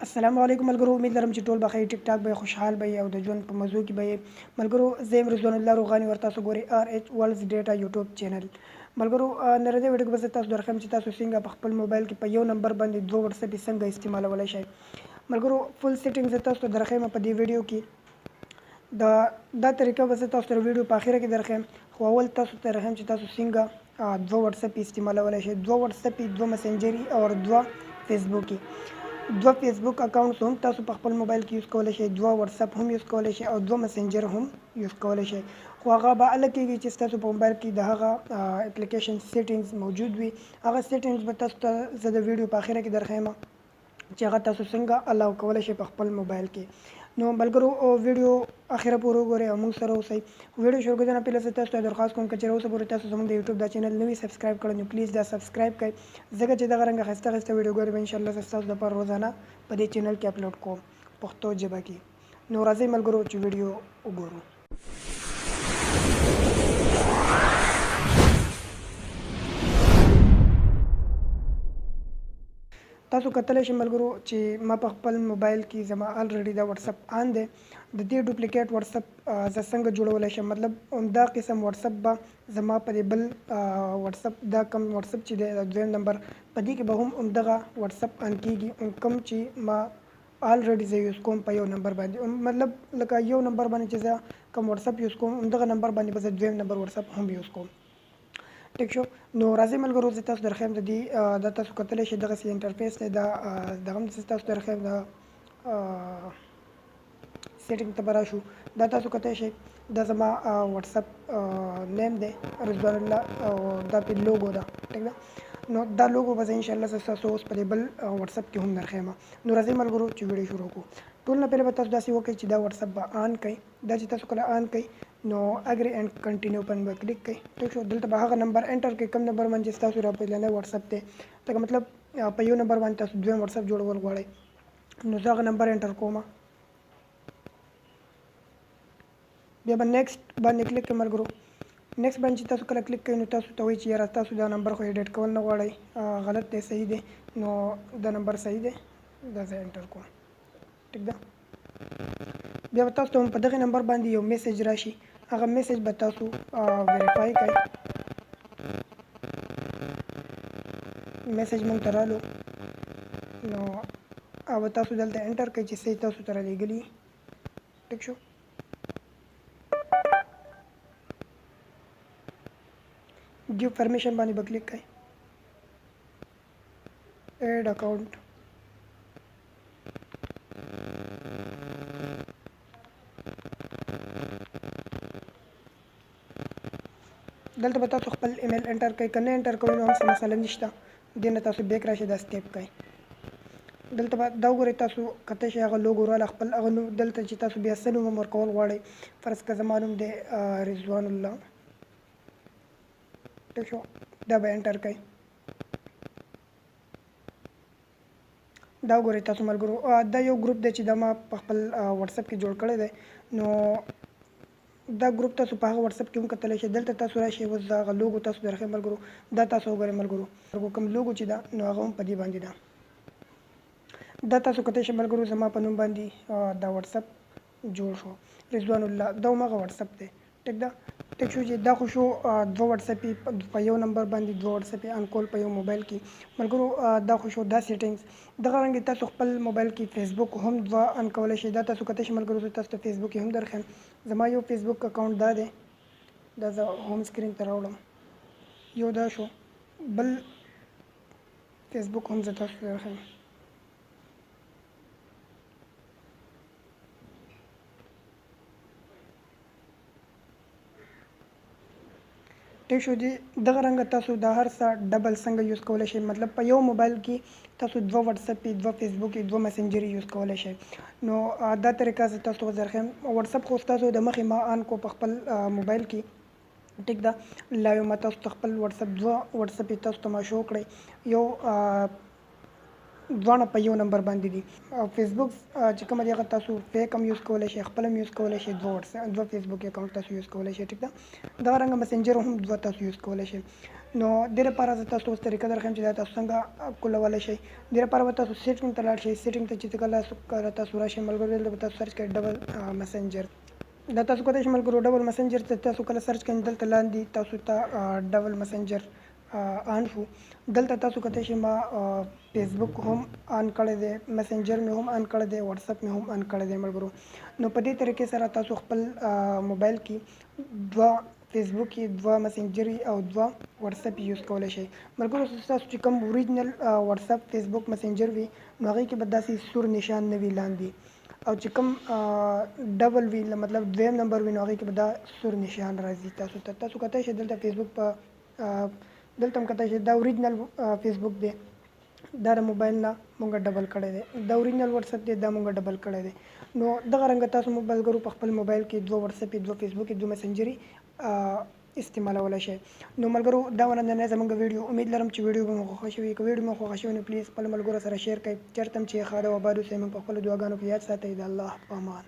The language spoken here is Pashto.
السلام علیکم ملګرو، امید لرم چې ټول بخیر ټیک ټاک به خوشحال به او د ژوند په مزو کې به ملګرو. زه یم رضوان الله روغاني ورته تاسو ګوري آر ایچ ورلډز ډیټا یوټیوب چینل. ملګرو نن دې ویډیو کې به تاسو درخم چې تاسو څنګه په خپل موبایل کې په یو نمبر باندې دوه واتساپ څنګه استعمالولای شئ. ملګرو فل سیټینګز تاسو درخم په دې ویډیو کې دا طریقه به تاسو تر ویډیو په اخره کې درخم. خو اول تاسو ته درخم چې تاسو څنګه دوه واتساپ استعمالولای شئ. دوه واتساپ، دوه مسنجري او دوه فیسبوک. دوه فیسبوک اکاونټس هم تاسو په خپل موبایل کې یوز کولی شئ، دوه واتساپ هم یوز کولی شئ او دوه مسنجر هم یوز کولی شئ. خو هغه به الګ کېږي چې تاسو په موبایل کې د هغه اپلیکیشن سیټینګز موجود وي. هغه سیټینګز به تاسو ته زه د ویډیو په اخره کې درخیم چې هغه تاسو څنګه الاو کولی شئ په خپل موبایل کې. نو ملګرو ویډیو اخره پورې وګورئ او موږ سره اوسئ. ویډیو شروع کېدو نه پهله زه تاسو ته درخواست کوم که چېرې اوسه پورې تاسو زموږ د یوټیوب دا چینل نه وي سبسکرایب کړی نو پلیز دا سبسکرایب کړئ، ځکه چې دغه رنګه ښایسته ښایسته ویډیوګانې به انشاءالله زه ستاسو لپاره روزانه په دې چینل کې اپلوډ کوم پښتو ژبه کې. نو راځئ ملګرو چې ویډیو وګورو. تاسو کتلی شئ ملګرو چې ما په خپل موبایل کې زما الریډي دا واتساپ آن دی. د دې ډوپلیکیټ واتساپ زه څنګه جوړولی شم، مطلب همدا قسم واتساپ به زما په دې بل واتساپ دا کم واتساپ چې دی د دویم نمبر په دې کې به هم همدغه واتساپ آن کېږي، کوم چې ما الریډي زه یوز کوم په یو نمبر باندې، مطلب لکه یو نمبر باندې چې زه کوم واتساپ یوز کوم همدغه نمبر باندې به زه دویم نمبر واتساپ هم یوز کوم. ټیک شو. نو راځئ ملګرو زه تاسو درخیم د دې دا تاسو کتلی شئ دغسې انټرفیس دی، دا دغه هم زه تاسو درخیم دا سیټینګ ته به راشو. دا تاسو کتلی شئ دا زما واتساپ نیم دی رضوان الله او دا پې لوګو ده. ټیک ده. نو دا لوګو به زه انشاءالله زه ستاسو اوس په دې بل واتساپ کې هم درخیم. نو راځئ ملګرو چې ویډیو شروع کړو. ټول نه پهله به تاسو داسې وکړئ چې دا واتساپ به آن کړئ. دا چې تاسو کله آن کړئ نو اګری اینډ کنټینیو باندې به کلیک کړئ. ټیک شو. دلته به هغه نمبر انټر کړئ کوم نمبر باندې ستاسو را پهلنی واتساپ دی، لکه مطلب په یو نمبر باندې تاسو دویم واتساپ جوړول غواړئ نو زه هغه نمبر انټر کوم. بیا به نیکسټ باندې کلیک کړئ ملګرو. نیکسټ باندې چې تاسو کله کلیک کړئ نو تاسو ته وایي چې یاره تاسو دا نمبر خو ایډیټ کول نه غواړئ، غلط دی صحیح دی. نو دا نمبر صحیح دی، دا زه انټر کوم. ټیک ده. بیا به تاسو ته په دغه نمبر باندې یو میسج راشي، هغه میسج به تاسو ویریفای کړئ. میسج مونږ ته رالو نو او تاسو دلته انټر کړئ چې څه تاسو ته رالیږلي. ټیک شو. ګیو پرمیشن باندې به کلیک کړئ. ایډ اکاونټ دلته به تاسو خپل ایمیل انټر کړئ، که نه انټر کوئ نو هم څه مسله نشته، دې نه تاسو بیک راشئ دا سکیپ کړئ. دلته به دا وګورئ تاسو کتلی شئ هغه لوګو راله خپل هغه نوم دلته چې تاسو بیا څه نوم هم ورکول غواړئ. فرض که زما نوم دی رضوان الله. ټیک شو. دا به انټر کړئ. دا وګورئ تاسو ملګرو دا یو ګروپ دی چې دا ما په خپل واتساپ کې جوړ کړی دی. نو دا ګروپ تاسو په هغه واتساپ کې هم کتلی شئ. دلته تاسو راشئ اوس دا هغه لوګو تاسو درخئ ملګرو. دا تاسو وګورئ ملګرو کوم لوګو چې ده نو هغه هم په دې باندې ده. دا تاسو کتلی شئ ملګرو زما په نوم باندې دا واتساپ جوړ شو رضوان الله، دا هم هغه واتساپ دی. ټیک ده. ټیک شو چې دا خو شو دوه واتساپې په یو نمبر باندې دوه واتساپې آن کول په یو موبایل کې ملګرو. دا خو شو دا سیټینګز. دغه رنګې تاسو خپل موبایل کې فیسبوک هم دوه آن کولی شئ. دا تاسو کتلی شئ ملګرو زه تاسو ته فیسبوک هم درخیم. زما یو فیسبوک اکاونټ دا دی، دا زه هوم سکرین ته راوړم. یو دا شو، بل فیسبوک هم زه تاسو ته درخیم. ټیک شو. دغه رنګه تاسو دا هر څه ډبل څنګه یوز کولی شئ، مطلب په یو موبایل کې تاسو دوه واتساپ، دوه فیسبوک، دوه مسنجر یوز کولی شئ. نو دا طریقه زه تاسو ته درخیم. واتساپ خو ستاسو د مخکې ما آن کو په خپل موبایل کې. ټیک ده. لا یو ما تاسو ته خپل واتساپ دوه واتساپ تاسو ته ما شو کړئ. یو دواړه په یو نمبر باندې دي. فیسبوک چې کوم دی هغه تاسو فیک هم یوز کولی شئ، خپل هم یوز کولی شئ، دوه فیسبوک اکاونټ تاسو یوز کولی شئ. ټیک ده. دغه رنګه مسنجر هم دوه تاسو یوز کولی شئ. نو دې لپاره زه تاسو اوس طریقه درښیم چې دا تاسو څنګه کولولی شئ. دې لپاره به تاسو سیټینګ ته لاړ شئ. سیټینګ ته چې کله تاسو راشئ ملګرو، دلته به تاسو سرچ کړئ ډبل مسنجر. دا تاسو کولی شئ ملګرو ډبل مسنجر ته تاسو کله سرچ کړئ، دلته لاندې تاسو ته ډبل مسنجر آن شو. دلته تاسو کولی شئ ما فیسبوک هم آن کړی دی، مسنجر مې هم آن کړی دی، واتساپ مې هم آن کړی دی ملګرو. نو په دې طریقې سره تاسو خپل موبایل کې دوه فیسبوک کې، دوه مسنجر او دوه واتساپ یوز کولی شئ ملګرو. تاسو چې کوم اوریجنل واتساپ فیسبوک مسنجر وي نو هغې کې به داسې سور نشان نه وي لاندې، او چې کوم ډبل وي مطلب دویم نمبر وي نو هغې کې به دا سور نشان راځي تاسو ته. تاسو کتای شئ دلته فیسبوک په دلته هم کتای شئ دا اوریجنل فیسبوک دی، دا د موبایل نه مونږ ډبل کړی دی. دا اوریجنل واتساپ دی، دا مونږ ډبل کړی دی. نو دغه رنګه تاسو ملګرو په خپل موبایل کې دوه واتساپ، دوه فیسبوک، دوه مسنجري استعمالولی شئ. نو ملګرو دا نننی زموږ ویډیو، امید لرم چې ویډیو به مو خوښه شوي. که ویډیو مو خوښه شوي نو پلیز خپل ملګرو سره شیر کړئ. چېرته هم چې ښه ده او آباد اوسئ، موږ په خپلو دعاګانو کې یاد ساتئ. د الله په امان.